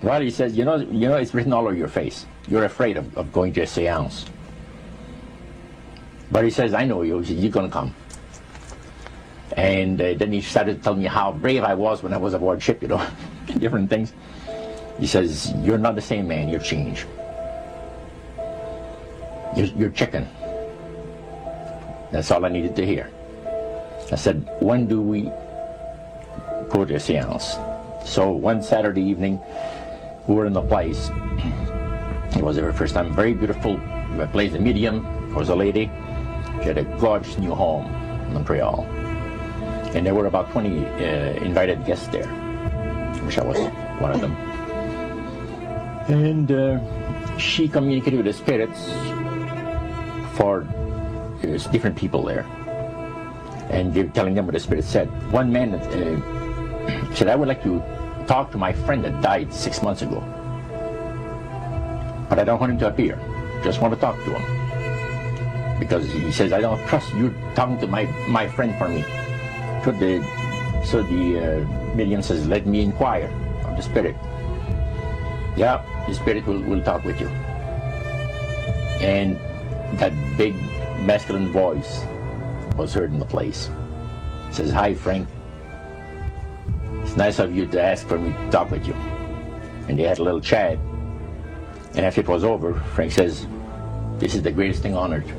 Well, he says, you know, it's written all over your face. You're afraid of going to a seance. But he says, I know you. He says, you're going to come. And then he started telling me how brave I was when I was aboard ship, you know, different things. He says, you're not the same man, you're changed. You're chicken. That's all I needed to hear. I said, when do we go to a seance? So one Saturday evening, we were in the place. It was the very first time. Very beautiful place. The medium was a lady. She had a gorgeous new home in Montreal. And there were about 20 invited guests there. I wish I was one of them. And she communicated with the spirits for different people there. And they were telling them what the spirit said. One man said, I would like to talk to my friend that died 6 months ago. But I don't want him to appear. Just want to talk to him. Because he says, I don't trust you talking to my friend for me. So the medium says, let me inquire of the spirit. Yeah, the spirit will talk with you. And that big masculine voice was heard in the place. It says, hi Frank, it's nice of you to ask for me to talk with you. And they had a little chat. And after it was over, Frank says, this is the greatest thing on earth,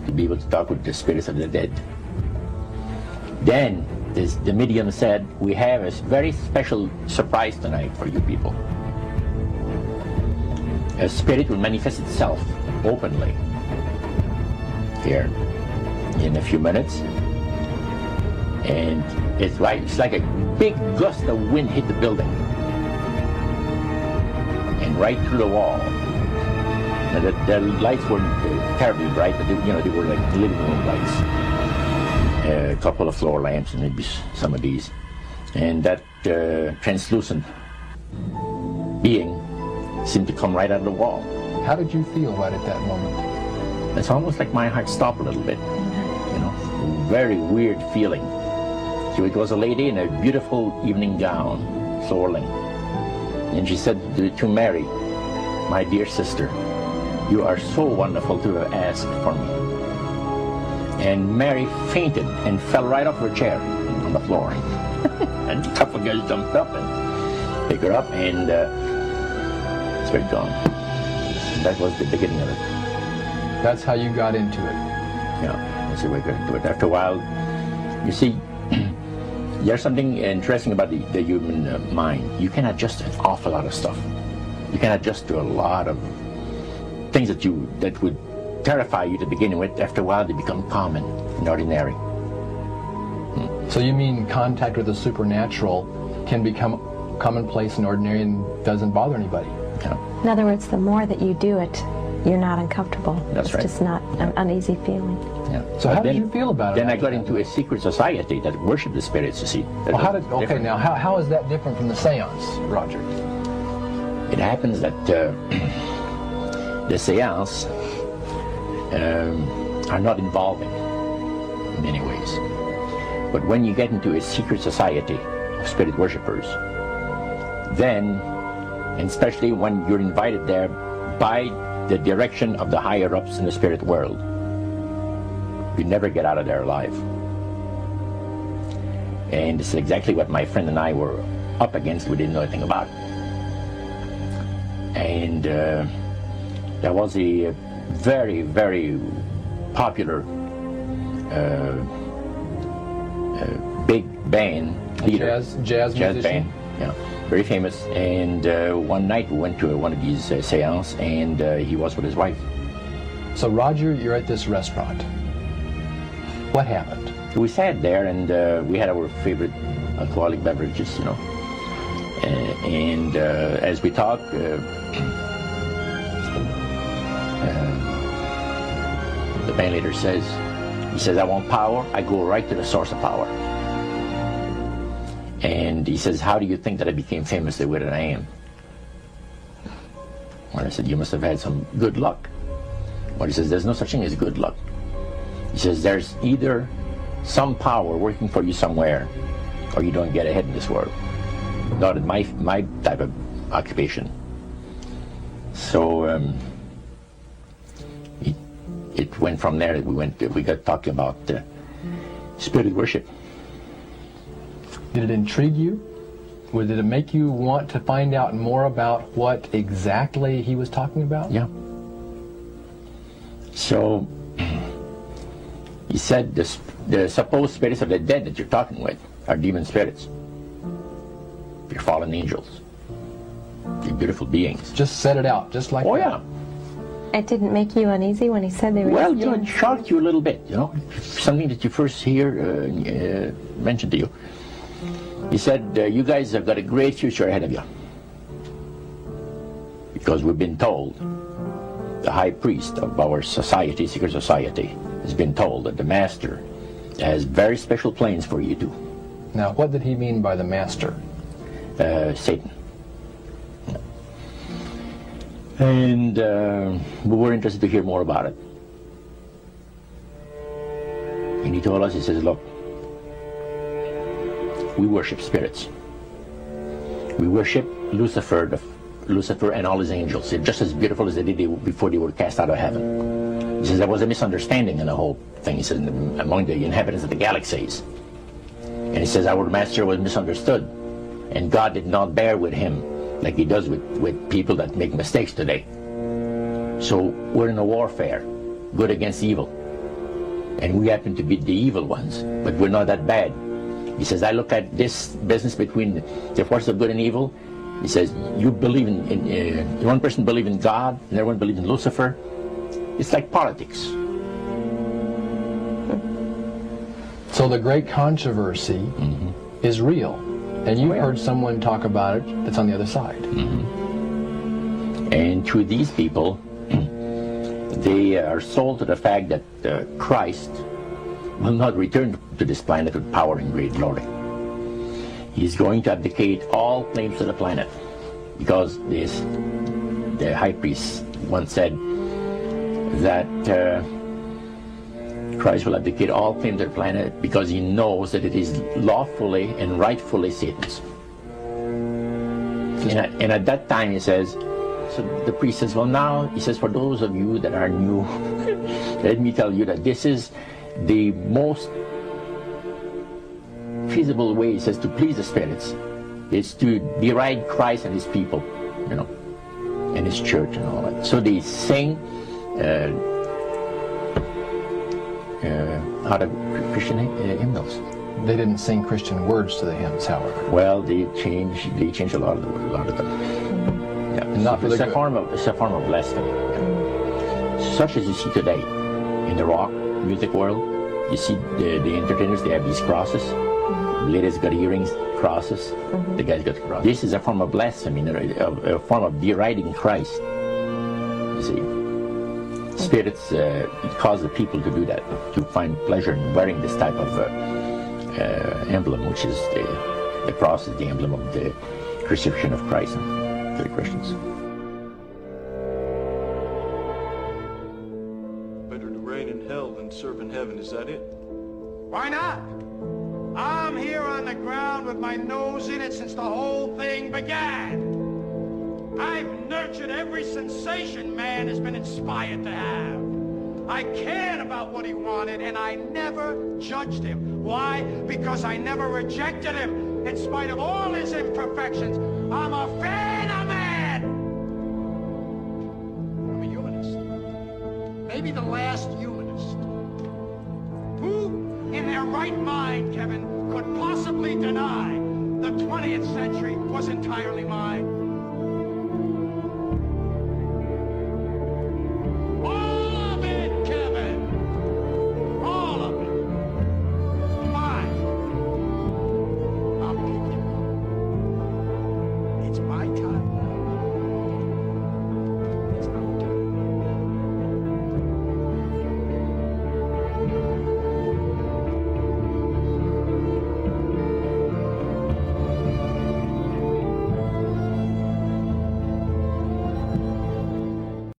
to be able to talk with the spirits of the dead. Then the medium said, we have a very special surprise tonight for you people. A spirit will manifest itself openly here in a few minutes. And it's like a big gust of wind hit the building. And right through the wall. Now the lights weren't terribly bright, but they were like living room lights. A couple of floor lamps and maybe some of these. And that translucent being seemed to come right out of the wall. How did you feel right at that moment? It's almost like my heart stopped a little bit. You know, very weird feeling. So it was a lady in a beautiful evening gown, swirling. And she said to Mary, my dear sister, you are so wonderful to have asked for me. And Mary fainted and fell right off her chair on the floor. And a couple of guys jumped up and picked her up, and spirit gone. And that was the beginning of it. That's how you got into it. Yeah, that's the way I got into it. After a while, you see, there's something interesting about the human mind. You can adjust to an awful lot of stuff. You can adjust to a lot of things that would terrify you to begin with. After a while, they become common and ordinary. So you mean contact with the supernatural can become commonplace and ordinary and doesn't bother anybody? Yeah. In other words, the more that you do it, you're not uncomfortable. That's right. It's just not an uneasy feeling. Yeah. So how did you feel about it? Then I got into a secret society that worshiped the spirits, you see. Well, now how is that different from the seance, Roger? It happens that the seance are not involving in many ways. But when you get into a secret society of spirit worshippers, then, and especially when you're invited there by the direction of the higher-ups in the spirit world, you never get out of there alive. And this is exactly what my friend and I were up against. We didn't know anything about. And there was a very, very popular big band leader. Jazz musician? Band, yeah, very famous. And one night we went to one of these seances, and he was with his wife. So Roger, you're at this restaurant. What happened? We sat there, and we had our favorite alcoholic beverages, you know. And as we talked, the band leader says, I want power. I go right to the source of power. And he says, how do you think that I became famous the way that I am? Well, I said, you must have had some good luck. Well, he says, there's no such thing as good luck. He says, there's either some power working for you somewhere, or you don't get ahead in this world. Not in my type of occupation. So it went from there. We got talking about spirit worship. Did it intrigue you? Or did it make you want to find out more about what exactly he was talking about? Yeah. So he said the supposed spirits of the dead that you're talking with are demon spirits. They're fallen angels. They're beautiful beings. Just said it out, just like Oh, that. yeah. It didn't make you uneasy when he said they were Well, just it shocked you a little bit, something that you first hear mentioned to you. He said, you guys have got a great future ahead of you. Because we've been told, the high priest of our society, secret society, has been told that the master has very special plans for you too. Now, what did he mean by the master? Satan. And we were interested to hear more about it. And he told us, he says, look, we worship spirits. We worship Lucifer and all his angels. They're just as beautiful as they did before they were cast out of heaven. He says there was a misunderstanding in the whole thing. He says among the inhabitants of the galaxies. And he says our master was misunderstood. And God did not bear with him like he does with people that make mistakes today. So we're in a warfare, good against evil. And we happen to be the evil ones, but we're not that bad. He says, I look at this business between the forces of good and evil. He says, you believe in one person believes in God, and everyone believes in Lucifer. It's like politics. So the great controversy is real. And you've heard someone talk about it that's on the other side. And to these people, they are sold to the fact that Christ will not return to this planet with power and great glory. He's going to abdicate all claims to the planet, because the high priest once said that Christ will abdicate all claims to the planet because he knows that it is lawfully and rightfully Satan's. And at that time, he says, so the priest says, well, now, he says, for those of you that are new, let me tell you that this is the most feasible way, he says, to please the spirits. It's to deride Christ and his people, and his church and all that. So they sing out of Christian hymnals. They didn't sing Christian words to the hymns, however. Well, they changed a lot of them. Yeah, and not for the good. It's a form of blasphemy. Yeah. Such as you see today in the rock music world. You see the entertainers, they have these crosses. Ladies got earrings, crosses. The guys got crosses. This is a form of blasphemy, a form of deriding Christ. You see, spirits cause the people to do that, to find pleasure in wearing this type of emblem, which is the cross is the emblem of the crucifixion of Christ to the Christians. Better to reign in hell than serve in heaven, is that it? Why not? I'm here on the ground with my nose in it since the whole thing began. I've nurtured every sensation man has been inspired to have. I cared about what he wanted, and I never judged him. Why? Because I never rejected him. In spite of all his imperfections, I'm a fan of man. I'm a humanist. Maybe the last humanist. Who, in their right mind, Kevin, could possibly deny the 20th century was entirely mine?